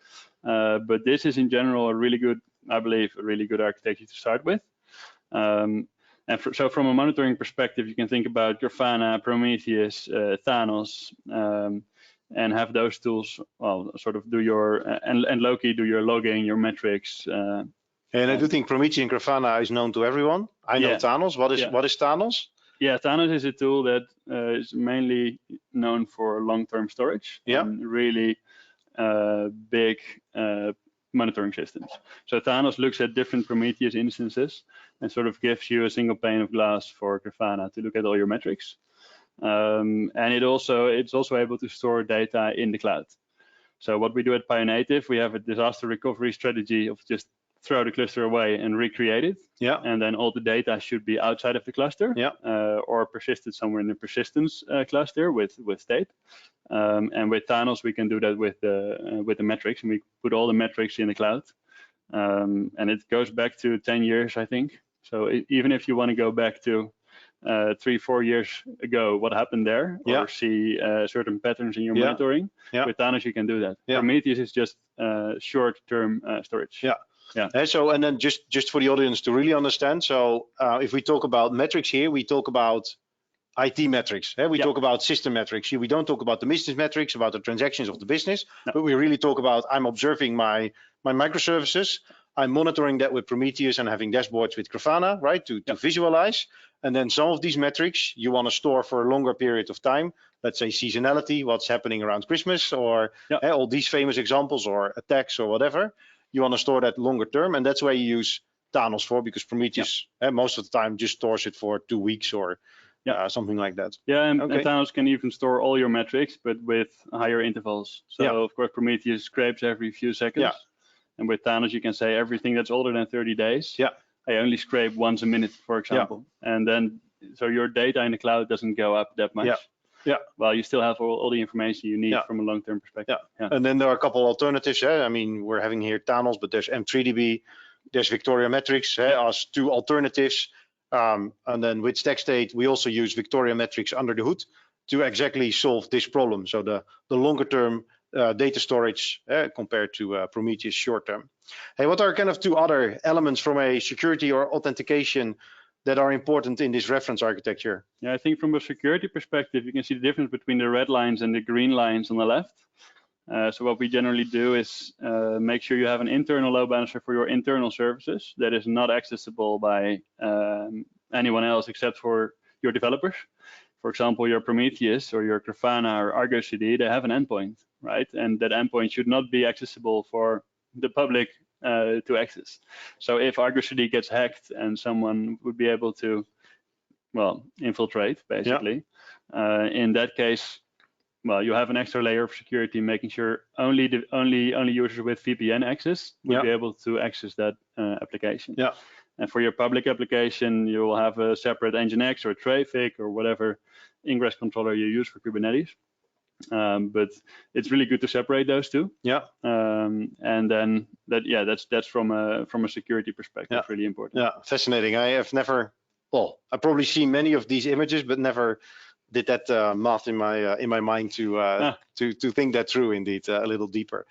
But this is in general a really good architecture to start with. So from a monitoring perspective, you can think about Grafana, Prometheus, Thanos, and have those tools, well, sort of do your, and Loki do your logging, your metrics. And I do think Prometheus and Grafana is known to everyone. I know Thanos. What is Thanos? Yeah, Thanos is a tool that is mainly known for long-term storage. And really big monitoring systems. So Thanos looks at different Prometheus instances and sort of gives you a single pane of glass for Grafana to look at all your metrics. And it's also able to store data in the cloud. So what we do at Pionative, we have a disaster recovery strategy of just throw the cluster away and recreate it. And then all the data should be outside of the cluster or persisted somewhere in the persistence cluster with state. And with Thanos, we can do that with the metrics, and we put all the metrics in the cloud. And it goes back to 10 years, I think. So even if you want to go back to 3-4 years ago, what happened there, or see certain patterns in your monitoring, with Thanos you can do that. Prometheus is just short-term storage. So, and then just for the audience to really understand, so if we talk about metrics here, we talk about IT metrics. We talk about system metrics. Here we don't talk about the business metrics, about the transactions of the business, but we really talk about I'm observing my microservices. I'm monitoring that with Prometheus and having dashboards with Grafana, right, to visualize. And then some of these metrics you want to store for a longer period of time. Let's say seasonality, what's happening around Christmas, or all these famous examples, or attacks, or whatever. You want to store that longer term, and that's why you use Thanos for, because Prometheus most of the time just stores it for 2 weeks or something like that. And Thanos can even store all your metrics, but with higher intervals. So of course Prometheus scrapes every few seconds, and with Thanos you can say everything that's older than 30 days. I only scrape once a minute, for example, and then so your data in the cloud doesn't go up that much. Well, you still have all the information you need from a long-term perspective. And then there are a couple alternatives. I mean, we're having here Thanos, but there's M3DB, there's Victoria Metrics as two alternatives. And then with StackState, we also use Victoria Metrics under the hood to exactly solve this problem. So the longer-term data storage compared to Prometheus short term. Hey, what are kind of 2 other elements from a security or authentication that are important in this reference architecture? Yeah, I think from a security perspective, you can see the difference between the red lines and the green lines on the left. So what we generally do is make sure you have an internal load balancer for your internal services that is not accessible by anyone else except for your developers. For example, your Prometheus or your Grafana or Argo CD, they have an endpoint, right? And that endpoint should not be accessible for the public to access. So if Argo CD gets hacked and someone would be able to, well, infiltrate basically, in that case, well, you have an extra layer of security, making sure only users with VPN access will be able to access that application. Yeah. And for your public application, you will have a separate Nginx or Traefik or whatever ingress controller you use for Kubernetes. But it's really good to separate those two. Yeah. And then that's from a security perspective really important. Yeah, fascinating. I have never, well, I've probably seen many of these images, but never did that math in my mind to think that through indeed a little deeper.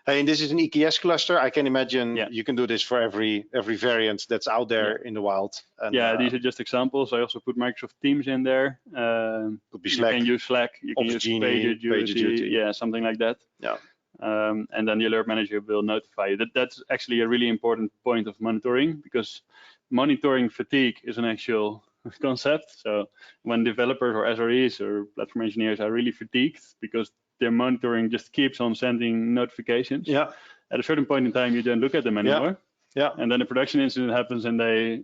And this is an EKS cluster. I can imagine you can do this for every variant that's out there in the wild. And, these are just examples. I also put Microsoft Teams in there. Could be Slack. You can use Slack. You can use PagerDuty. Yeah, something like that. Yeah. And then the alert manager will notify you. That's actually a really important point of monitoring, because monitoring fatigue is an actual concept. So when developers or SREs or platform engineers are really fatigued because their monitoring just keeps on sending notifications, at a certain point in time you don't look at them anymore. And then a production incident happens and they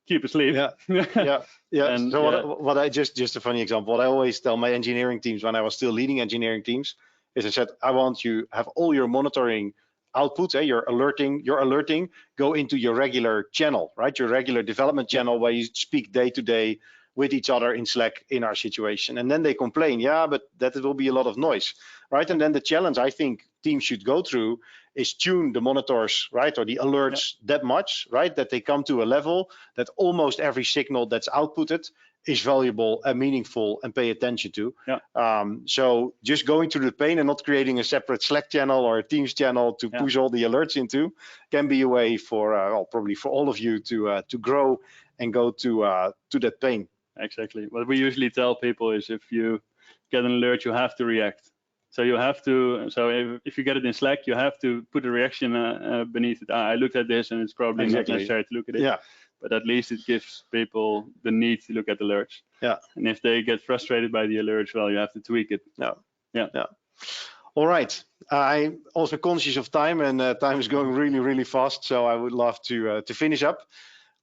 keep asleep. And so what I just a funny example, what I always tell my engineering teams when I was still leading engineering teams is I said, I want you have all your monitoring output, your alerting go into your regular channel, right? Your regular development channel where you speak day to day with each other in Slack in our situation. And then they complain, but that will be a lot of noise, right? And then the challenge I think teams should go through is tune the monitors, right? Or the alerts that much, right? That they come to a level that almost every signal that's outputted is valuable and meaningful and pay attention to. So just going through the pain and not creating a separate Slack channel or a Teams channel to push all the alerts into can be a way for probably for all of you to grow and go to that pain. Exactly. What we usually tell people is if you get an alert, you have to react. So you have to. So if you get it in Slack, you have to put a reaction beneath it. I looked at this and it's probably not necessary to look at it. But at least it gives people the need to look at alerts. And if they get frustrated by the alerts, well, you have to tweak it. All right. I'm also conscious of time, and time is going really, really fast. So I would love to finish up.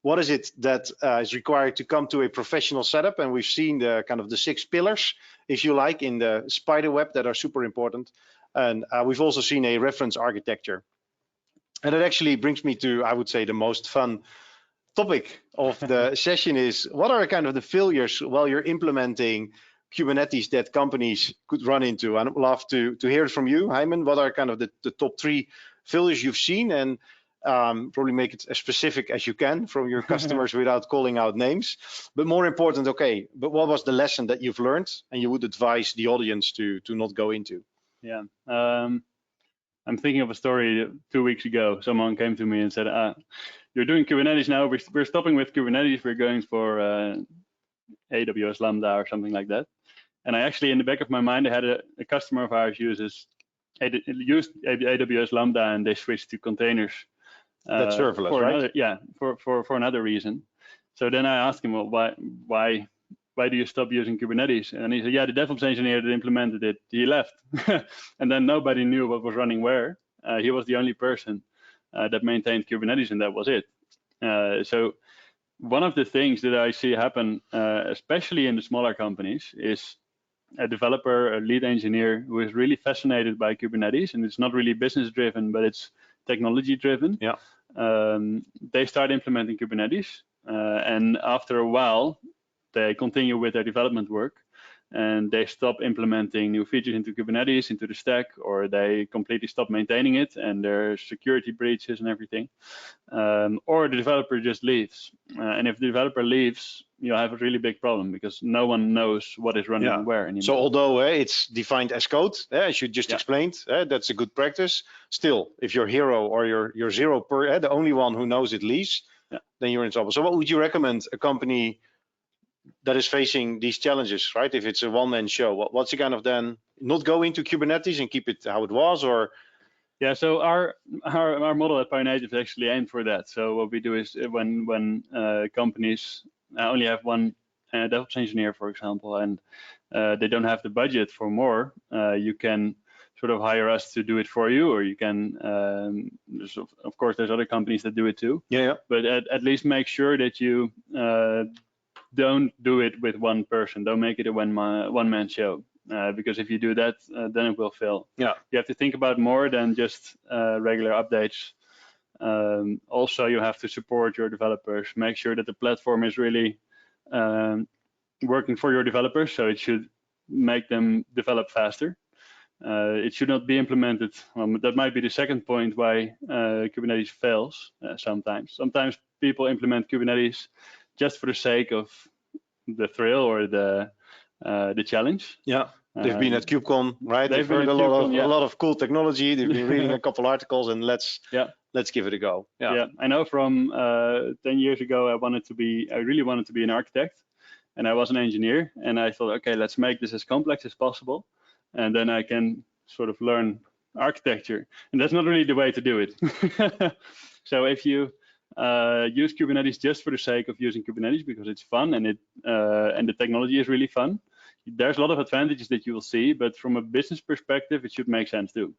What is it that is required to come to a professional setup? And we've seen the kind of the 6 pillars, if you like, in the spider web that are super important. And we've also seen a reference architecture. And it actually brings me to, I would say, the most fun topic of the session is what are kind of the failures while you're implementing Kubernetes that companies could run into? I'd love to hear it from you, Hijmen. What are kind of the top 3 failures you've seen, and probably make it as specific as you can from your customers without calling out names. But more important, but what was the lesson that you've learned and you would advise the audience to not go into? I'm thinking of a story 2 weeks ago. Someone came to me and said, you're doing Kubernetes now, we're stopping with Kubernetes, we're going for AWS Lambda or something like that. And I actually, in the back of my mind, I had a customer of ours used AWS Lambda and they switched to containers. That's serverless, right? For another reason. So then I asked him, well, why do you stop using Kubernetes? And he said, the DevOps engineer that implemented it, he left. And then nobody knew what was running where. He was the only person that maintained Kubernetes, and that was it. So one of the things that I see happen, especially in the smaller companies, is a developer, a lead engineer who is really fascinated by Kubernetes, and it's not really business driven, but it's technology driven. They start implementing Kubernetes, and after a while, they continue with their development work, and they stop implementing new features into Kubernetes, into the stack, or they completely stop maintaining it, and there's security breaches and everything. Or the developer just leaves. And if the developer leaves, you have a really big problem because no one knows what is running where anymore. So although it's defined as code, as you just explained, that's a good practice. Still, if you're hero or you're zero per, the only one who knows it leaves, then you're in trouble. So what would you recommend a company that is facing these challenges, right? If it's a one-man show, what's the kind of then not go into Kubernetes and keep it how it was, or? Yeah, so our model at Pionative is actually aimed for that. So what we do is when companies only have one DevOps engineer, for example, and they don't have the budget for more, you can sort of hire us to do it for you, or you can, of course, there's other companies that do it too. Yeah. But at least make sure that you don't do it with one person. Don't make it a one-man show. Because if you do that, then it will fail. Yeah. You have to think about more than just regular updates. Also, you have to support your developers. Make sure that the platform is really working for your developers, so it should make them develop faster. It should not be implemented. That might be the second point why Kubernetes fails sometimes. Sometimes people implement Kubernetes just for the sake of the thrill or the challenge. Yeah, they've been at KubeCon, right? They've heard a lot of cool technology. They've been reading a couple articles, and let's give it a go. Yeah, I know from 10 years ago, I really wanted to be an architect, and I was an engineer, and I thought, okay, let's make this as complex as possible, and then I can sort of learn architecture. And that's not really the way to do it. So if you use Kubernetes just for the sake of using Kubernetes because it's fun and the technology is really fun, there's a lot of advantages that you will see, but from a business perspective, it should make sense too.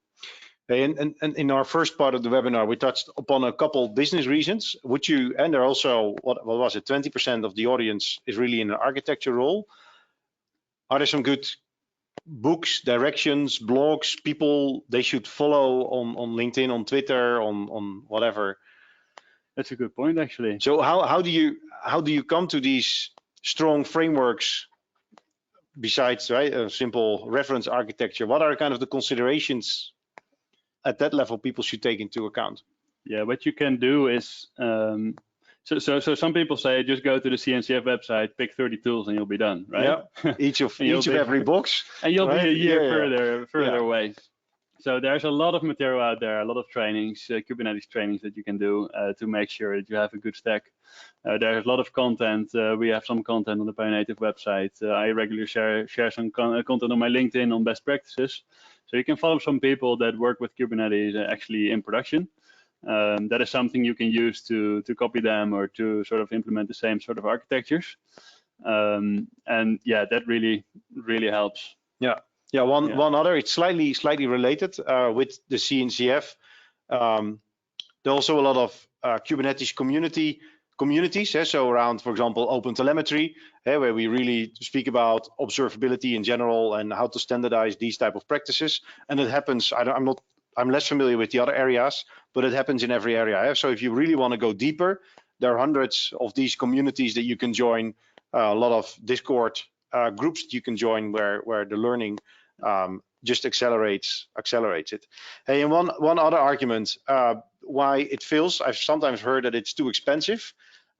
Hey, and in our first part of the webinar, we touched upon a couple business reasons. Would you, and there also, what was it, 20% of the audience is really in an architecture role. Are there some good books, directions, blogs, people they should follow on LinkedIn, on Twitter, on whatever? That's a good point, actually. So how do you come to these strong frameworks besides a simple reference architecture? What are kind of the considerations at that level people should take into account? Yeah, what you can do is so some people say just go to the CNCF website, pick 30 tools, and you'll be done, right? Yeah, each of every box, and you'll be a year further away. So there's a lot of material out there, a lot of trainings, Kubernetes trainings that you can do to make sure that you have a good stack. There's a lot of content. We have some content on the Pionative website. I regularly share some content on my LinkedIn on best practices. So you can follow some people that work with Kubernetes actually in production. That is something you can use to copy them or to sort of implement the same sort of architectures. And yeah, that really helps. Yeah, one other, it's slightly related with the CNCF. There are also a lot of Kubernetes communities, so around, for example, OpenTelemetry, where we really speak about observability in general and how to standardize these type of practices. And it happens, I'm less familiar with the other areas, but it happens in every area. So if you really want to go deeper, there are hundreds of these communities that you can join, a lot of Discord groups that you can join where the learning just accelerates it. Hey, and one other argument why it fails, I've sometimes heard that it's too expensive,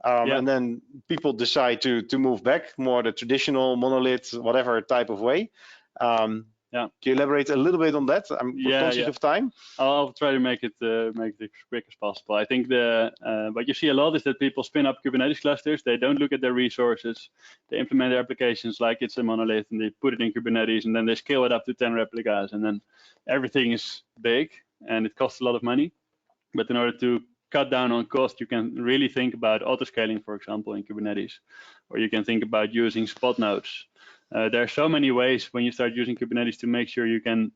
and then people decide to move back more the traditional monolith, whatever type of way. Can you elaborate a little bit on that? I'm conscious of time. I'll try to make it as quick as possible. I think what you see a lot is that people spin up Kubernetes clusters. They don't look at their resources. They implement their applications like it's a monolith, and they put it in Kubernetes, and then they scale it up to 10 replicas, and then everything is big, and it costs a lot of money. But in order to cut down on cost, you can really think about auto-scaling, for example, in Kubernetes, or you can think about using spot nodes. There are so many ways when you start using Kubernetes to make sure you can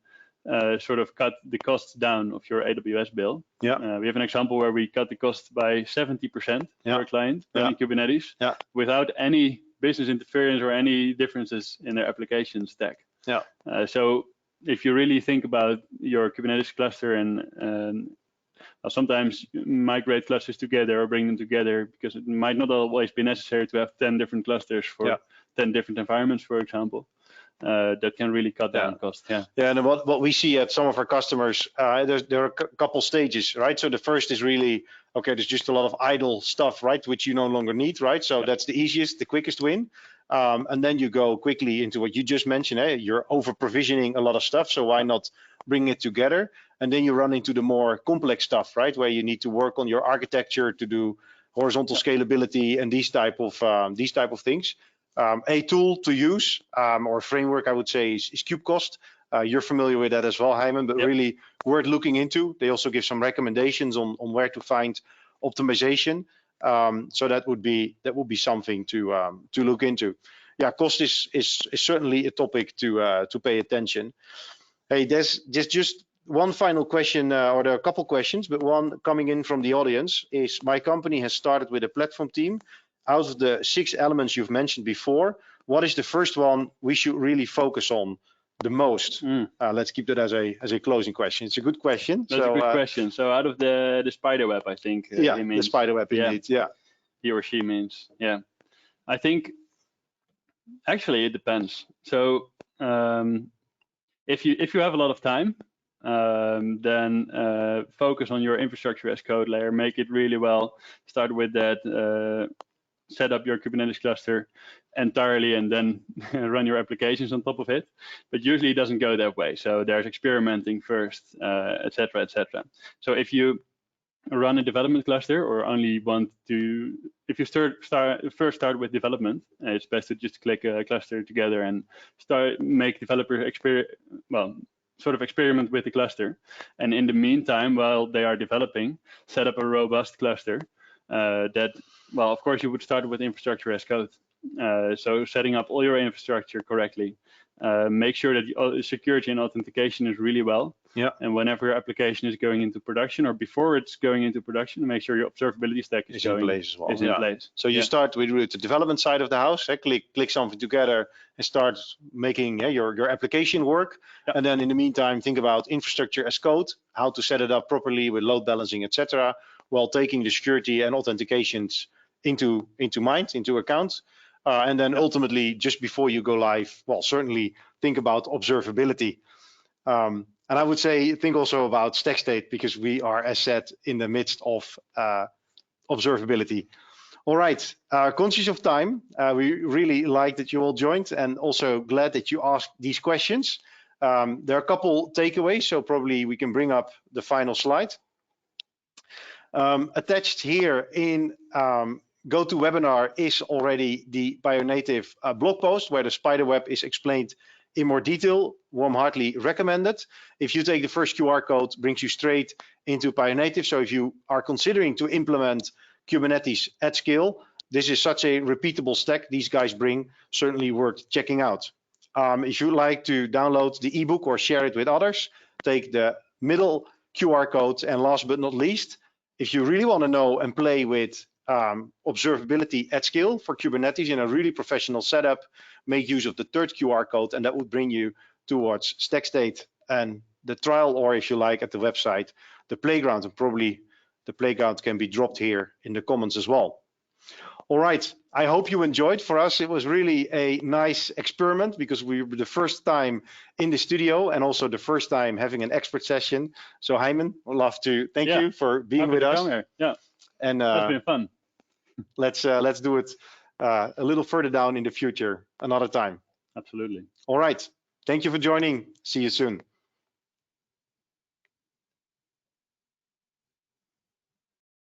sort of cut the costs down of your AWS bill. We have an example where we cut the cost by 70% for a client running Kubernetes without any business interference or any differences in their application stack. So if you really think about your Kubernetes cluster and sometimes migrate clusters together or bring them together, because it might not always be necessary to have 10 different clusters for 10 different environments, for example. that can really cut down cost. Yeah. Yeah, and what we see at some of our customers, there are a couple stages, right? So the first is really, okay, there's just a lot of idle stuff, right, which you no longer need, right? So that's the easiest, the quickest win. And then you go quickly into what you just mentioned, you're over provisioning a lot of stuff, so why not bring it together? And then you run into the more complex stuff, right, where you need to work on your architecture to do horizontal scalability and these type of things. A tool to use or framework, I would say, is KubeCost. You're familiar with that as well, Hijmen, but really worth looking into. They also give some recommendations on where to find optimization. So that would be something to look into. Yeah, cost is certainly a topic to pay attention. Hey, there's just one final question, or there are a couple questions, but one coming in from the audience is: my company has started with a platform team. Out of the 6 elements you've mentioned before, what is the first one we should really focus on the most? Let's keep that as a closing question. It's a good question. That's a good question. So out of the spider web, I think. Yeah, he means, the spider web, indeed. Yeah. He or she means. Yeah. I think actually it depends. So if you have a lot of time, then focus on your infrastructure as code layer. Make it really well. Start with that. Set up your Kubernetes cluster entirely and then run your applications on top of it. But usually it doesn't go that way. So there's experimenting first, etc., etc. So if you run a development cluster or only want to, if you first start with development, it's best to just click a cluster together and make developer experiment with the cluster. And in the meantime, while they are developing, set up a robust cluster that, well, of course, you would start with infrastructure as code. So setting up all your infrastructure correctly. Make sure that security and authentication is really well. Yeah. And whenever your application is going into production or before it's going into production, make sure your observability stack is in place as well. In place. So you start with the development side of the house. Click something together and start making your application work. Yeah. And then in the meantime, think about infrastructure as code, how to set it up properly with load balancing, etc., while taking the security and authentications into account. And then ultimately, just before you go live, well, certainly think about observability. And I would say think also about StackState, because we are, as said, in the midst of observability. All right, conscious of time, we really like that you all joined, and also glad that you asked these questions. There are a couple takeaways, so probably we can bring up the final slide. Attached here in GoToWebinar is already the Pionative blog post where the spider web is explained in more detail. Warm-heartedly recommended. If you take the first QR code, brings you straight into Pionative. So if you are considering to implement Kubernetes at scale, this is such a repeatable stack these guys bring, certainly worth checking out. If you'd like to download the ebook or share it with others, take the middle QR code. And last but not least, if you really want to know and play with observability at scale for Kubernetes in a really professional setup, make use of the third QR code, and that would bring you towards StackState and the trial, or if you like, at the website, the playground, and probably the playground can be dropped here in the comments as well. All right, I hope you enjoyed. For us, it was really a nice experiment because we were the first time in the studio and also the first time having an expert session. So Hijmen, I'd love to thank you for being with us. Yeah, and it's been fun. Let's do it a little further down in the future, another time. Absolutely. All right, thank you for joining. See you soon.